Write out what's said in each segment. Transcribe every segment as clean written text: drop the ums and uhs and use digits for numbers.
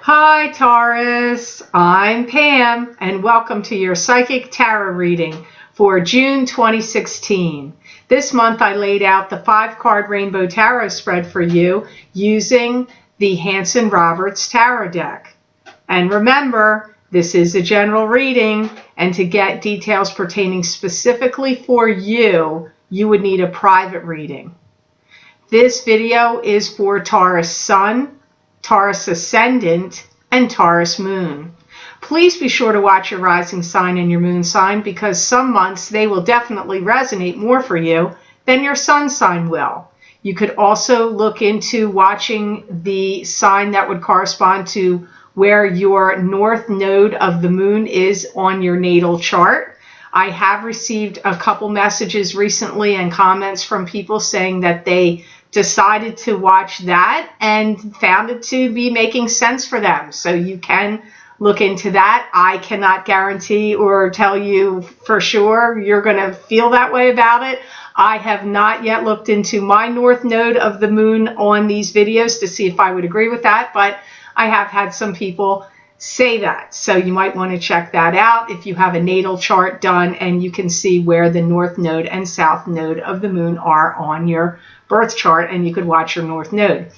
Hi Taurus, I'm Pam and welcome to your Psychic Tarot reading for June 2016. This month I laid out the 5-card Rainbow Tarot spread for you using the Hanson-Roberts Tarot deck. And remember, this is a general reading, and to get details pertaining specifically for you, you would need a private reading. This video is for Taurus Sun, Taurus Ascendant, and Taurus Moon. Please be sure to watch your rising sign and your moon sign because some months they will definitely resonate more for you than your sun sign will. You could also look into watching the sign that would correspond to where your north node of the moon is on your natal chart. I have received a couple messages recently and comments from people saying that they decided to watch that and found it to be making sense for them. So you can look into that. I cannot guarantee or tell you for sure you're going to feel that way about it. I have not yet looked into my north node of the moon on these videos to see if I would agree with that, but I have had some people say that. So you might want to check that out if you have a natal chart done and you can see where the north node and south node of the moon are on your birth chart, and you could watch your north node.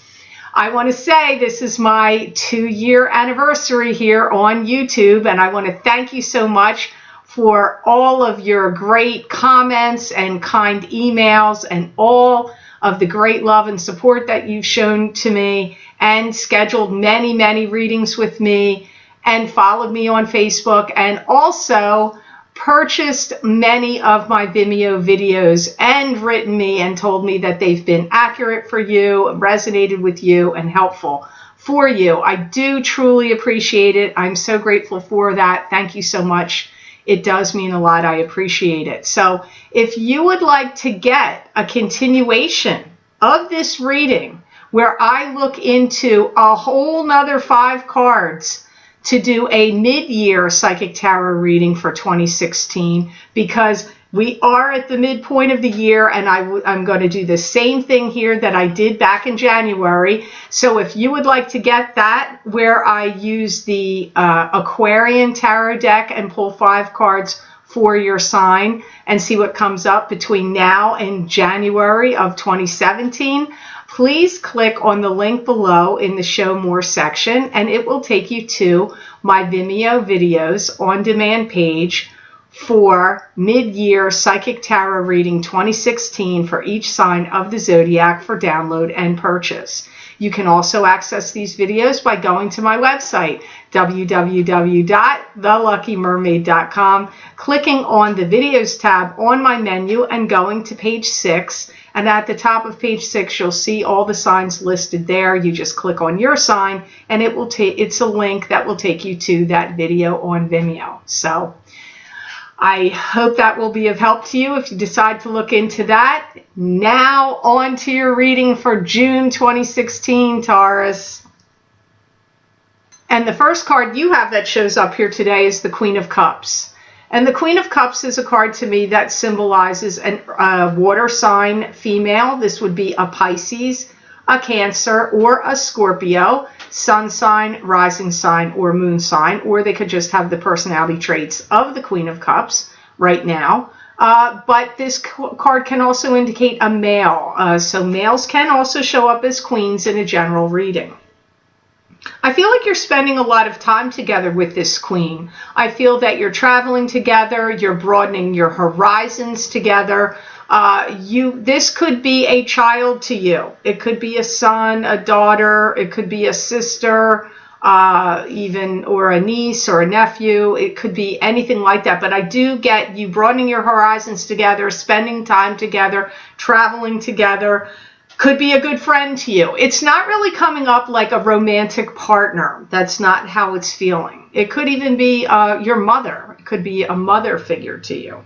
I want to say this is my 2-year anniversary here on YouTube, and I want to thank you so much for all of your great comments and kind emails and all of the great love and support that you've shown to me, and scheduled many readings with me and followed me on Facebook, and also purchased many of my Vimeo videos and written me and told me that they've been accurate for you, resonated with you, and helpful for you. I do truly appreciate it. I'm so grateful for that. Thank you so much. It does mean a lot. I appreciate it. So if you would like to get a continuation of this reading where I look into a whole nother 5 cards to do a mid-year Psychic Tarot reading for 2016, because we are at the midpoint of the year, and I'm going to do the same thing here that I did back in January. So if you would like to get that, where I use the Aquarian Tarot deck and pull 5 cards for your sign and see what comes up between now and January of 2017, please click on the link below in the Show More section, and it will take you to my Vimeo videos on demand page for mid-year Psychic Tarot reading 2016 for each sign of the zodiac for download and purchase. You can also access these videos by going to my website, www.theluckymermaid.com, clicking on the Videos tab on my menu and going to page 6. And at the top of page 6, you'll see all the signs listed there. You just click on your sign, and it's a link that will take you to that video on Vimeo. So I hope that will be of help to you if you decide to look into that. Now on to your reading for June 2016, Taurus. And the first card you have that shows up here today is the Queen of Cups. And the Queen of Cups is a card to me that symbolizes a water sign female. This would be a Pisces, a Cancer, or a Scorpio, sun sign, rising sign, or moon sign, or they could just have the personality traits of the Queen of Cups right now. But this card can also indicate a male. So males can also show up as queens in a general reading. I feel like you're spending a lot of time together with this queen. I feel that you're traveling together, you're broadening your horizons together. This could be a child to you. It could be a son, a daughter, it could be a sister, or a niece or a nephew. It could be anything like that. But I do get you broadening your horizons together, spending time together, traveling together. Could be a good friend to you. It's not really coming up like a romantic partner. That's not how it's feeling. It could even be your mother. It could be a mother figure to you.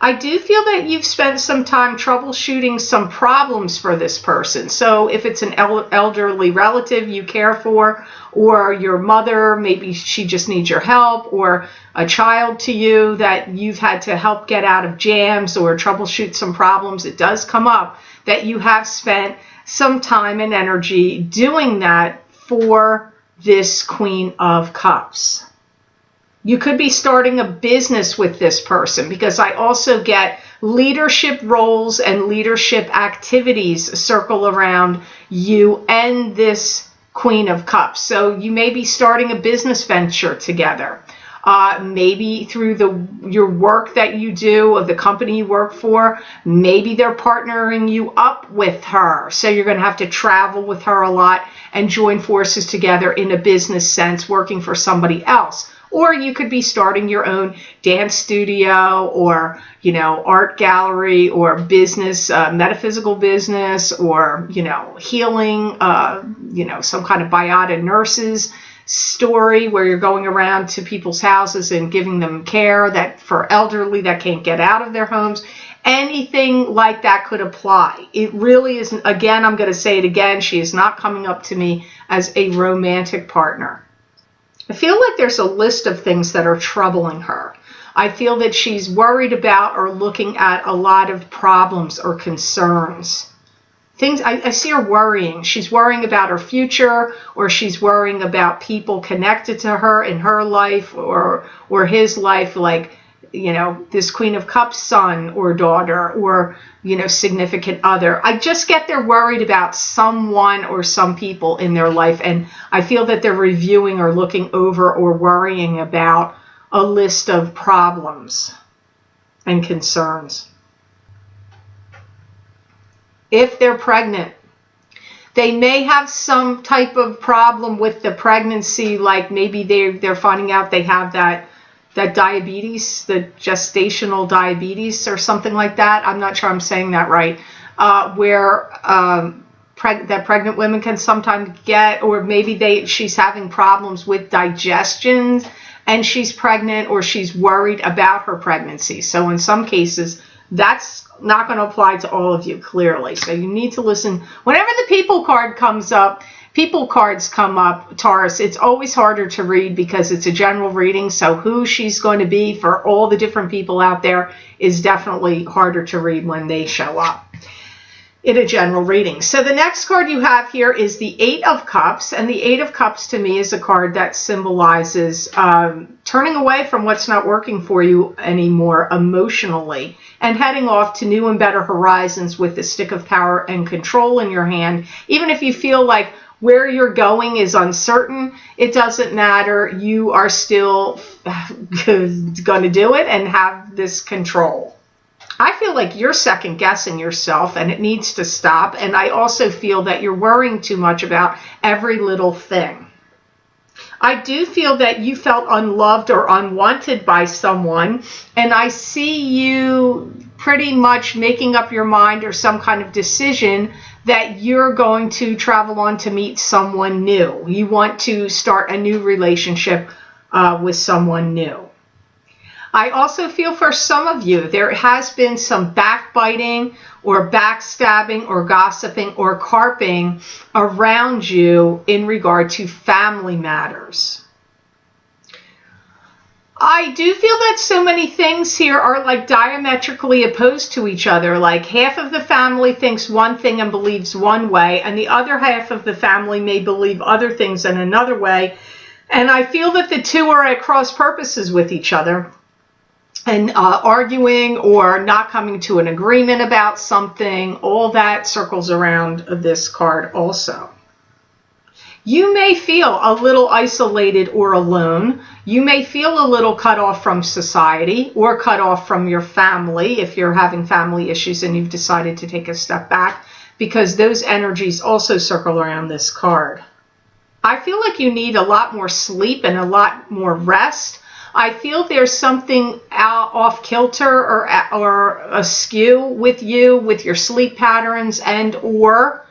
I do feel that you've spent some time troubleshooting some problems for this person. So if it's an elderly relative you care for, or your mother, maybe she just needs your help, or a child to you that you've had to help get out of jams or troubleshoot some problems, it does come up that you have spent some time and energy doing that for this Queen of Cups. You could be starting a business with this person, because I also get leadership roles and leadership activities circle around you and this Queen of Cups. So you may be starting a business venture together. Maybe through your work that you do, or the company you work for, maybe they're partnering you up with her. So you're going to have to travel with her a lot and join forces together in a business sense, working for somebody else. Or you could be starting your own dance studio, or, art gallery, or business, metaphysical business, or, healing, some kind of Biata nurses story where you're going around to people's houses and giving them care that for elderly that can't get out of their homes. Anything like that could apply. It really isn't, again, I'm going to say it again, she is not coming up to me as a romantic partner. I feel like there's a list of things that are troubling her. I feel that she's worried about or looking at a lot of problems or concerns. Things I see her worrying. She's worrying about her future, or she's worrying about people connected to her in her life or his life, like, this Queen of Cups son or daughter, or, significant other. I just get they're worried about someone or some people in their life, and I feel that they're reviewing or looking over or worrying about a list of problems and concerns. If they're pregnant, they may have some type of problem with the pregnancy, like maybe they're finding out they have that diabetes, the gestational diabetes or something like that. I'm not sure I'm saying that right. Where that pregnant women can sometimes get, or maybe she's having problems with digestion and she's pregnant, or she's worried about her pregnancy. So in some cases, that's not going to apply to all of you, clearly. So you need to listen. Whenever the people card comes up, people cards come up, Taurus, it's always harder to read because it's a general reading. So who she's going to be for all the different people out there is definitely harder to read when they show up in a general reading. So the next card you have here is the Eight of Cups. And the Eight of Cups to me is a card that symbolizes turning away from what's not working for you anymore emotionally and heading off to new and better horizons with the stick of power and control in your hand. Even if you feel like where you're going is uncertain, it doesn't matter. You are still going to do it and have this control. I feel like you're second guessing yourself, and it needs to stop. And I also feel that you're worrying too much about every little thing. I do feel that you felt unloved or unwanted by someone, and I see you pretty much making up your mind or some kind of decision that you're going to travel on to meet someone new. You want to start a new relationship with someone new. I also feel for some of you, there has been some backbiting or backstabbing or gossiping or carping around you in regard to family matters. I do feel that so many things here are like diametrically opposed to each other. Like half of the family thinks one thing and believes one way, and the other half of the family may believe other things in another way. And I feel that the two are at cross purposes with each other, and arguing or not coming to an agreement about something. All that circles around this card also. You may feel a little isolated or alone. You may feel a little cut off from society or cut off from your family if you're having family issues and you've decided to take a step back, because those energies also circle around this card. I feel like you need a lot more sleep and a lot more rest. I feel there's something out off kilter or askew with you, with your sleep patterns, and or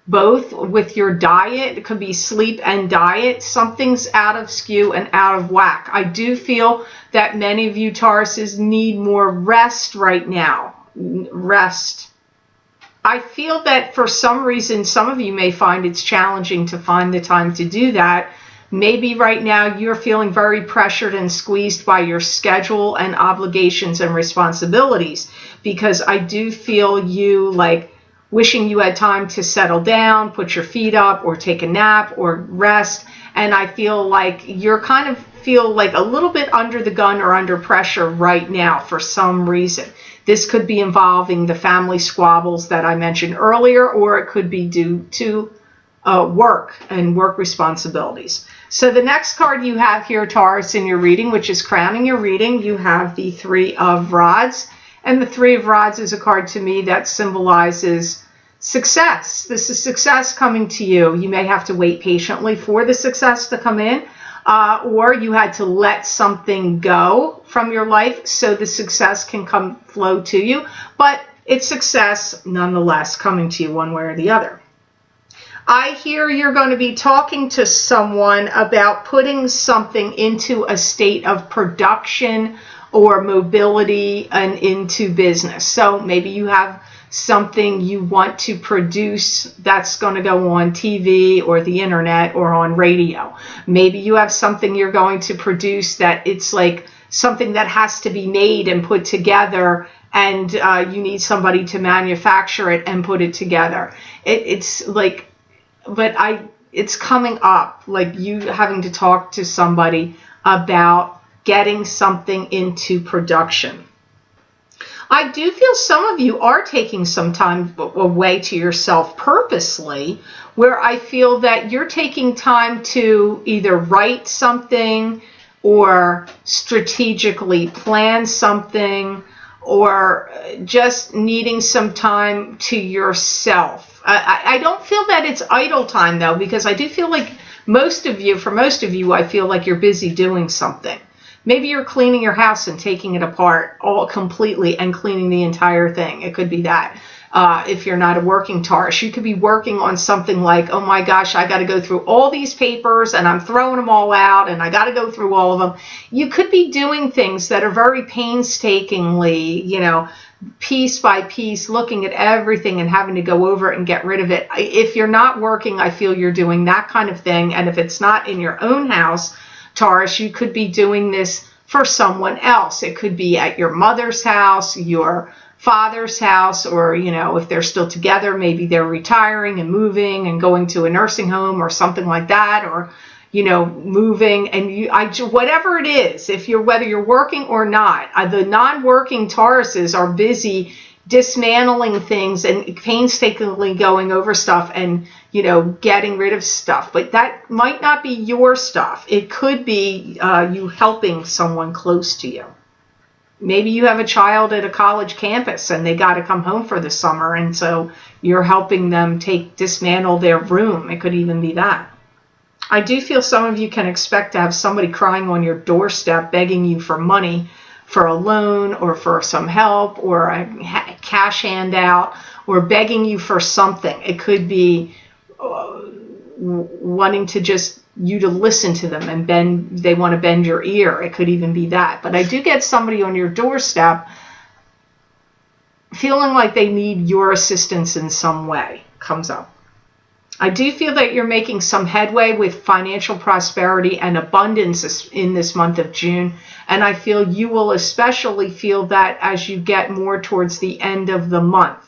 both with your diet. It could be sleep and diet. Something's out of skew and out of whack. I do feel that many of you Tauruses need more rest right now. Rest. I feel that for some reason, some of you may find it's challenging to find the time to do that. Maybe right now you're feeling very pressured and squeezed by your schedule and obligations and responsibilities, because I do feel you like wishing you had time to settle down, put your feet up, or take a nap, or rest. and I feel like you're kind of feel like a little bit under the gun or under pressure right now for some reason. This could be involving the family squabbles that I mentioned earlier, or it could be due to work and work responsibilities. So the next card you have here, Taurus, in your reading, which is crowning your reading, you have the Three of Rods. And the Three of Rods is a card to me that symbolizes success. This is success coming to you. You may have to wait patiently for the success to come in, or you had to let something go from your life so the success can flow to you. But it's success nonetheless coming to you one way or the other. I hear you're going to be talking to someone about putting something into a state of production or mobility and into business. So maybe you have something you want to produce that's going to go on TV or the internet or on radio. Maybe you have something you're going to produce that it's like something that has to be made and put together, and you need somebody to manufacture it and put it together. It's like, but it's coming up like you having to talk to somebody about getting something into production. I do feel some of you are taking some time away to yourself purposely, where I feel that you're taking time to either write something or strategically plan something, or just needing some time to yourself. I don't feel that it's idle time, though, because I do feel like for most of you, I feel like you're busy doing something. Maybe you're cleaning your house and taking it apart all completely and cleaning the entire thing. It could be that. If you're not a working Taurus, you could be working on something like, oh my gosh, I got to go through all these papers and I'm throwing them all out and I got to go through all of them. You could be doing things that are very painstakingly, piece by piece, looking at everything and having to go over it and get rid of it. If you're not working, I feel you're doing that kind of thing. And if it's not in your own house, Taurus, you could be doing this for someone else. It could be at your mother's house, your father's house, or, if they're still together, maybe they're retiring and moving and going to a nursing home or something like that, or, moving, and whatever it is, whether you're working or not, the non-working Tauruses are busy dismantling things and painstakingly going over stuff and, getting rid of stuff. But that might not be your stuff. It could be you helping someone close to you. Maybe you have a child at a college campus and they got to come home for the summer, and so you're helping them dismantle their room. It could even be that. I do feel some of you can expect to have somebody crying on your doorstep begging you for money, for a loan or for some help or a cash handout, or begging you for something. It could be wanting to just you to listen to them and they want to bend your ear. It could even be that. But I do get somebody on your doorstep feeling like they need your assistance in some way comes up. I do feel that you're making some headway with financial prosperity and abundance in this month of June. And I feel you will especially feel that as you get more towards the end of the month.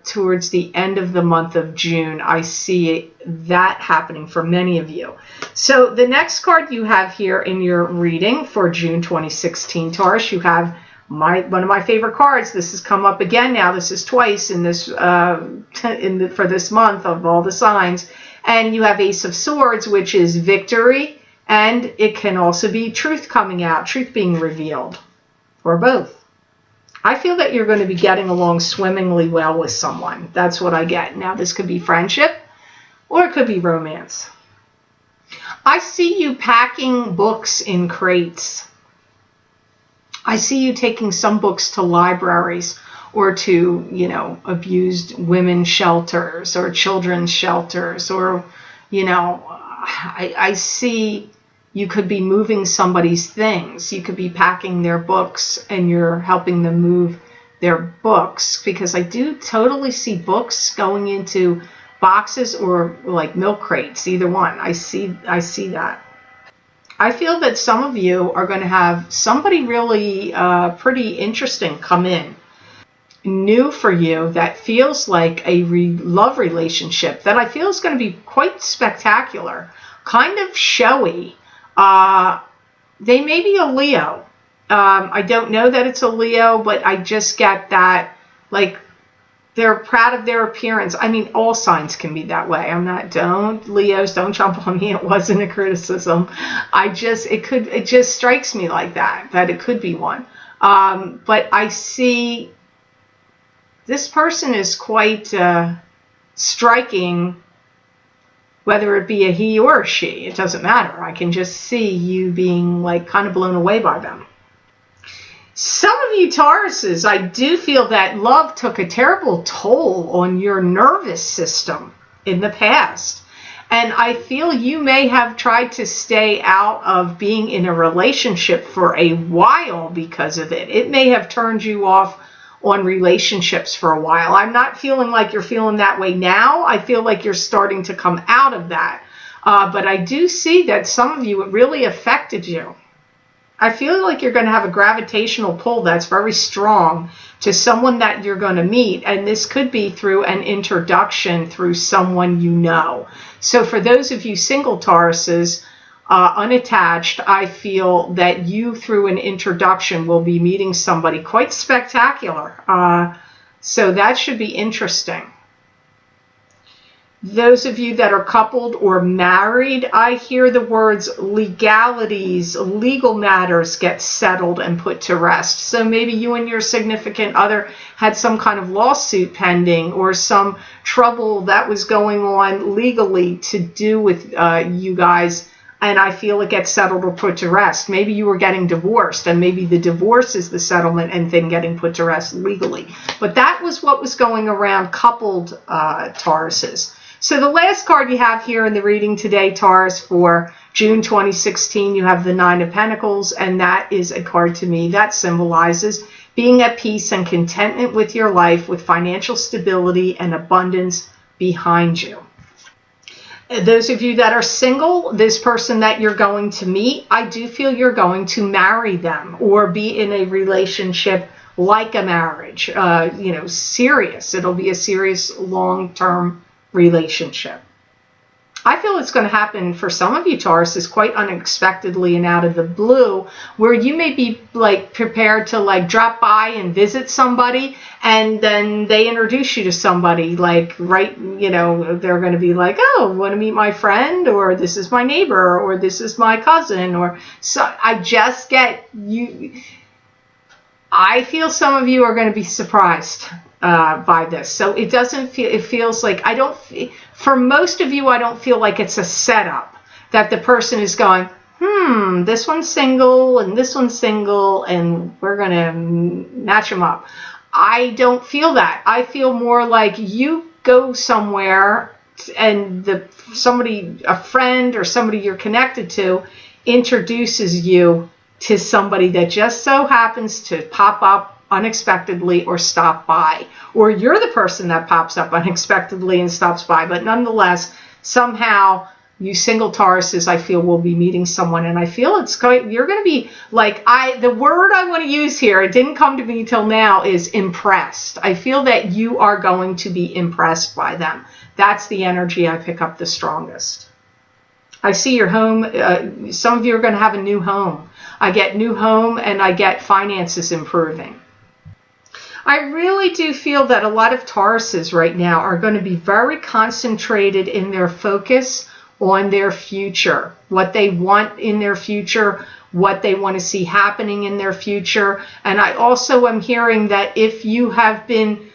Towards the end of the month of June, I see that happening for many of you. So the next card you have here in your reading for June 2016, Taurus, you have one of my favorite cards. This has come up again now. This is twice in this for this month of all the signs. And you have Ace of Swords, which is victory, and it can also be truth coming out, truth being revealed, or both. I feel that you're going to be getting along swimmingly well with someone. That's what I get. Now, this could be friendship, or it could be romance. I see you packing books in crates. I see you taking some books to libraries or to, abused women's shelters or children's shelters, or, I see you could be moving somebody's things. You could be packing their books and you're helping them move their books, because I do totally see books going into boxes or like milk crates, either one. I see that. I feel that some of you are going to have somebody really pretty interesting come in, new for you, that feels like a love relationship that I feel is going to be quite spectacular. kind of showy. They may be a Leo. I don't know that it's a Leo, but I just get that, like, they're proud of their appearance. I mean, all signs can be that way. Leos, don't jump on me. It wasn't a criticism. It just strikes me like that it could be one. But I see this person is quite striking, whether it be a he or a she. It doesn't matter. I can just see you being like kind of blown away by them. Some of you Tauruses, I do feel that love took a terrible toll on your nervous system in the past. And I feel you may have tried to stay out of being in a relationship for a while because of it. It may have turned you off on relationships for a while. I'm not feeling like you're feeling that way now. I feel like you're starting to come out of that. But I do see that some of you, it really affected you. I feel like you're going to have a gravitational pull that's very strong to someone that you're going to meet. And this could be through an introduction through someone you know. So for those of you single Tauruses, unattached, I feel that you, through an introduction, will be meeting somebody quite spectacular. So that should be interesting. Those of you that are coupled or married, I hear the words legalities, legal matters get settled and put to rest. So maybe you and your significant other had some kind of lawsuit pending or some trouble that was going on legally to do with you guys, and I feel it gets settled or put to rest. Maybe you were getting divorced, and maybe the divorce is the settlement and thing getting put to rest legally. But that was what was going around coupled Tauruses. So the last card you have here in the reading today, Taurus, for June 2016, you have the Nine of Pentacles, and that is a card to me that symbolizes being at peace and contentment with your life, with financial stability and abundance behind you. Those of you that are single, this person that you're going to meet, I do feel you're going to marry them or be in a relationship like a marriage, serious. It'll be a serious long-term relationship. I feel it's going to happen for some of you Tauruses quite unexpectedly and out of the blue, where you may be like prepared to like drop by and visit somebody, and then they introduce you to somebody like they're going to be like, oh, want to meet my friend, or this is my neighbor, or this is my cousin, or so. I just get you. I feel some of you are going to be surprised by this. So it doesn't feel, it feels like, for most of you, I don't feel like it's a setup that the person is going, this one's single and this one's single and we're going to match them up. I don't feel that. I feel more like you go somewhere and a friend or somebody you're connected to introduces you to somebody that just so happens to pop up unexpectedly or stop by, or you're the person that pops up unexpectedly and stops by. But nonetheless, somehow you single Tauruses, I feel, will be meeting someone, and I feel you're going to be like, the word I want to use here, it didn't come to me till now, is impressed. I feel that you are going to be impressed by them. That's the energy I pick up the strongest. I see your home. Some of you are going to have a new home. I get new home and I get finances improving. I really do feel that a lot of Tauruses right now are going to be very concentrated in their focus on their future, what they want in their future, what they want to see happening in their future. And I also am hearing that if you have been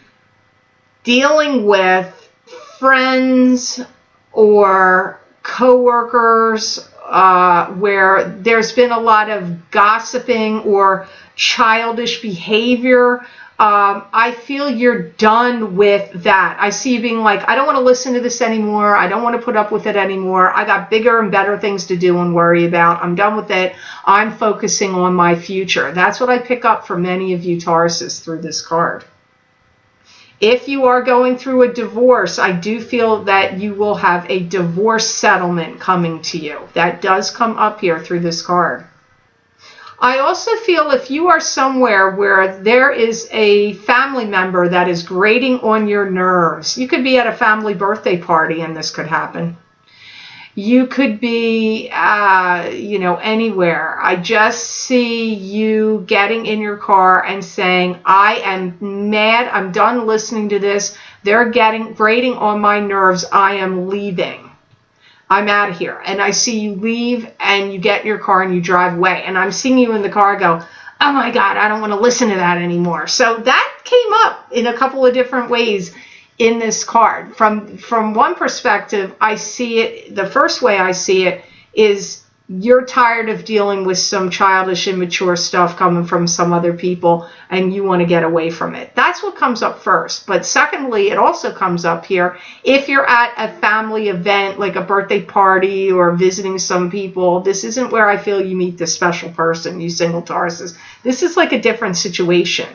dealing with friends or coworkers where there's been a lot of gossiping or childish behavior, I feel you're done with that. I see you being like, I don't want to listen to this anymore. I don't want to put up with it anymore. I got bigger and better things to do and worry about. I'm done with it. I'm focusing on my future. That's what I pick up for many of you Tauruses through this card. If you are going through a divorce, I do feel that you will have a divorce settlement coming to you. That does come up here through this card. I also feel if you are somewhere where there is a family member that is grating on your nerves, you could be at a family birthday party and this could happen. You could be, anywhere. I just see you getting in your car and saying, I am mad. I'm done listening to this. They're grating on my nerves. I am leaving. I'm out of here. And I see you leave and you get in your car and you drive away. And I'm seeing you in the car go, oh my God, I don't want to listen to that anymore. So that came up in a couple of different ways in this card. From one perspective, I see it, the first way I see it is you're tired of dealing with some childish, immature stuff coming from some other people and you want to get away from it. That's what comes up first. But secondly, it also comes up here if you're at a family event like a birthday party or visiting some people. This isn't where I feel you meet the special person, you single Tauruses. This is like a different situation.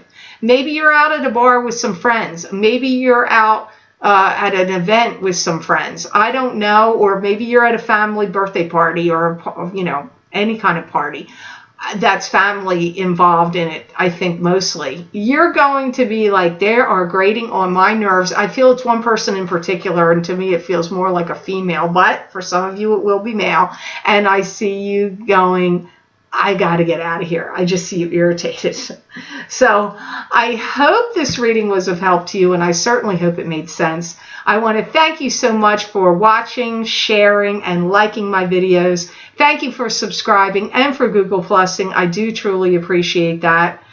Maybe you're out at a bar with some friends. Maybe you're out at an event with some friends. I don't know. Or maybe you're at a family birthday party or, any kind of party that's family involved in it, I think mostly. You're going to be like, they are grating on my nerves. I feel it's one person in particular, and to me it feels more like a female, but for some of you it will be male. And I see you going, I got to get out of here. I just see you irritated. So I hope this reading was of help to you, and I certainly hope it made sense. I want to thank you so much for watching, sharing, and liking my videos. Thank you for subscribing and for Google Plusing. I do truly appreciate that.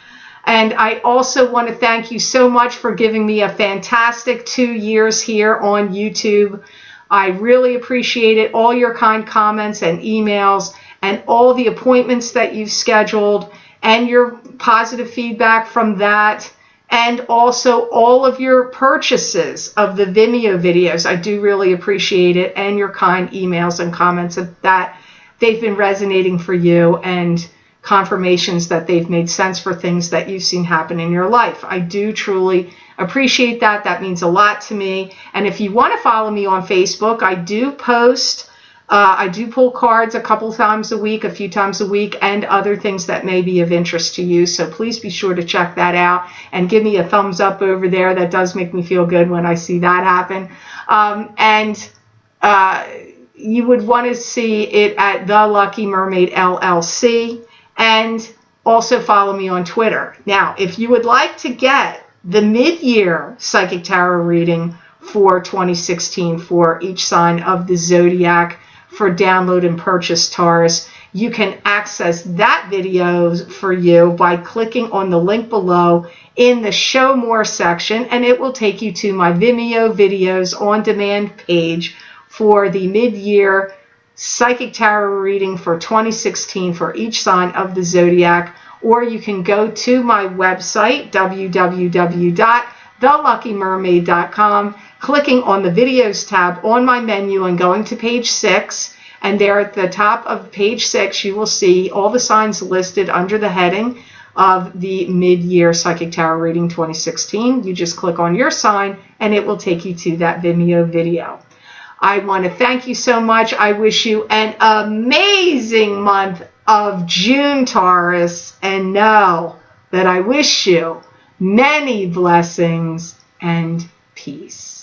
And I also want to thank you so much for giving me a fantastic 2 years here on YouTube. I really appreciate it. All your kind comments and emails, and all the appointments that you've scheduled, and your positive feedback from that, and also all of your purchases of the Vimeo videos. I do really appreciate it, and your kind emails and comments of that they've been resonating for you, and confirmations that they've made sense for things that you've seen happen in your life. I do truly appreciate that. That means a lot to me. And if you want to follow me on Facebook, I do post I do pull cards a couple times a week, a few times a week, and other things that may be of interest to you. So please be sure to check that out and give me a thumbs up over there. That does make me feel good when I see that happen. You would want to see it at The Lucky Mermaid LLC, and also follow me on Twitter. Now, if you would like to get the mid-year Psychic Tarot reading for 2016 for each sign of the zodiac, for download and purchase, Taurus, you can access that video for you by clicking on the link below in the Show More section, and it will take you to my Vimeo videos on demand page for the mid-year Psychic Tarot reading for 2016 for each sign of the zodiac. Or you can go to my website, www.theluckymermaid.com, clicking on the Videos tab on my menu and going to page 6. And there at the top of page 6, you will see all the signs listed under the heading of the Mid-Year Psychic Tarot Reading 2016. You just click on your sign and it will take you to that Vimeo video. I want to thank you so much. I wish you an amazing month of June, Taurus, and know that I wish you many blessings and peace.